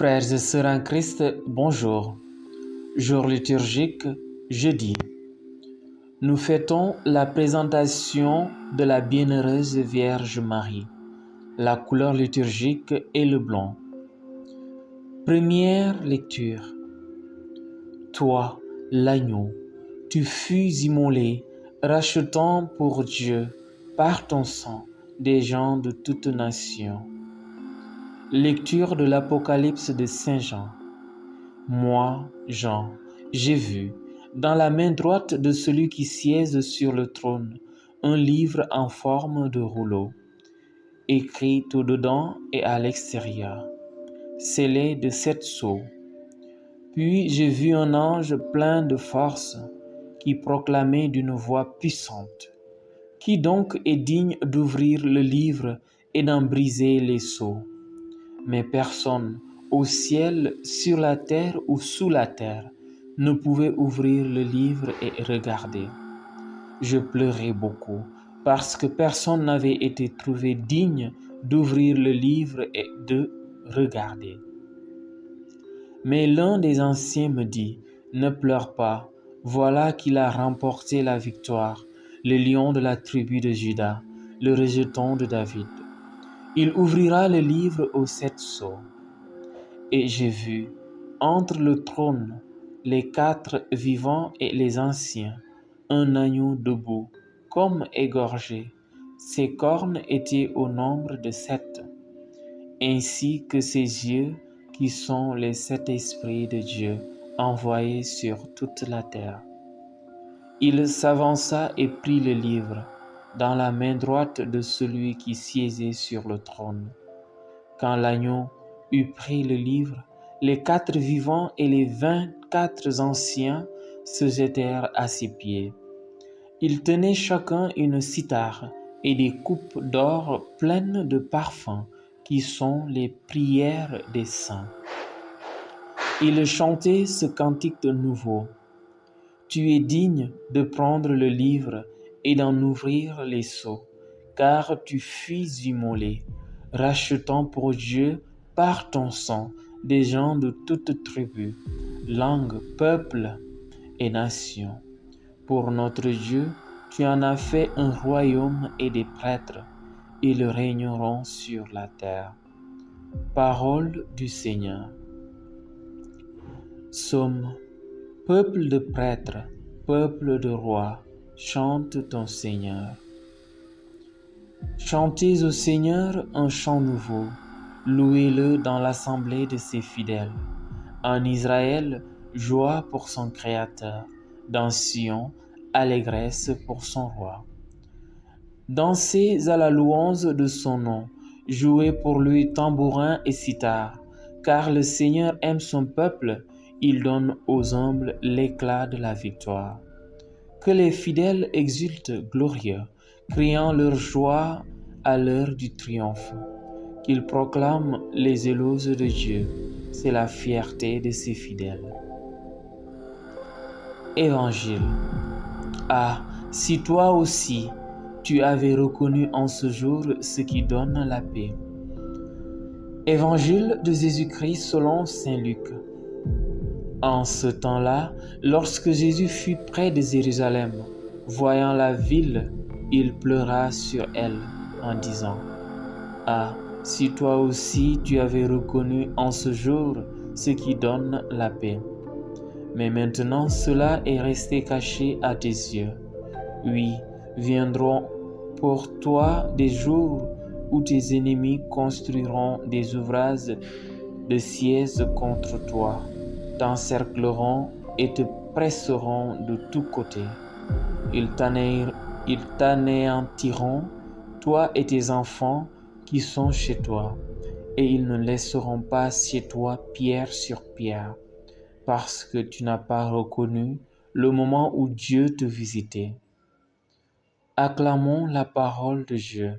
Frères et sœurs en Christ, bonjour. Jour liturgique, jeudi. Nous fêtons la présentation de la bienheureuse Vierge Marie. La couleur liturgique est le blanc. Première lecture. Toi, l'agneau, tu fus immolé, rachetant pour Dieu, par ton sang, des gens de toute nation. Lecture de l'Apocalypse de Saint Jean. Moi, Jean, j'ai vu, dans la main droite de celui qui siège sur le trône, un livre en forme de rouleau, écrit tout dedans et à l'extérieur, scellé de 7 sceaux. Puis j'ai vu un ange plein de force qui proclamait d'une voix puissante: Qui donc est digne d'ouvrir le livre et d'en briser les sceaux? Mais personne, au ciel, sur la terre ou sous la terre, ne pouvait ouvrir le livre et regarder. Je pleurais beaucoup, parce que personne n'avait été trouvé digne d'ouvrir le livre et de regarder. Mais l'un des anciens me dit: Ne pleure pas, voilà qu'il a remporté la victoire, le lion de la tribu de Juda, le rejeton de David. Il ouvrira le livre aux 7 sceaux. Et j'ai vu, entre le trône, les 4 vivants et les anciens, un agneau debout, comme égorgé. Ses cornes étaient au nombre de 7, ainsi que ses yeux, qui sont les 7 esprits de Dieu envoyés sur toute la terre. Il s'avança et prit le livre dans la main droite de celui qui siégeait sur le trône. Quand l'agneau eut pris le livre, les 4 vivants et les 24 anciens se jetèrent à ses pieds. Ils tenaient chacun une cithare et des coupes d'or pleines de parfums qui sont les prières des saints. Ils chantaient ce cantique nouveau: Tu es digne de prendre le livre et d'en ouvrir les sceaux, car tu fus immolé, rachetant pour Dieu par ton sang des gens de toute tribu, langue, peuple et nation. Pour notre Dieu, tu en as fait un royaume et des prêtres. Ils régneront sur la terre. Parole du Seigneur. Psaume. Peuple de prêtres, peuple de rois, chante ton Seigneur. Chantez au Seigneur un chant nouveau, louez-le dans l'assemblée de ses fidèles. En Israël, joie pour son Créateur, dans Sion, allégresse pour son roi. Dansez à la louange de son nom, jouez pour lui tambourin et cithare, car le Seigneur aime son peuple, il donne aux humbles l'éclat de la victoire. Que les fidèles exultent glorieux, criant leur joie à l'heure du triomphe. Qu'ils proclament les éloges de Dieu, c'est la fierté de ses fidèles. Évangile. Ah, si toi aussi, tu avais reconnu en ce jour ce qui donne la paix. Évangile de Jésus-Christ selon saint Luc. En ce temps-là, lorsque Jésus fut près de Jérusalem, voyant la ville, il pleura sur elle en disant: Ah, si toi aussi tu avais reconnu en ce jour ce qui donne la paix. Mais maintenant cela est resté caché à tes yeux. Oui, viendront pour toi des jours où tes ennemis construiront des ouvrages de siège contre toi, t'encercleront et te presseront de tous côtés. Ils t'anéantiront, toi et tes enfants qui sont chez toi, et ils ne laisseront pas chez toi pierre sur pierre, parce que tu n'as pas reconnu le moment où Dieu te visitait. Acclamons la parole de Dieu.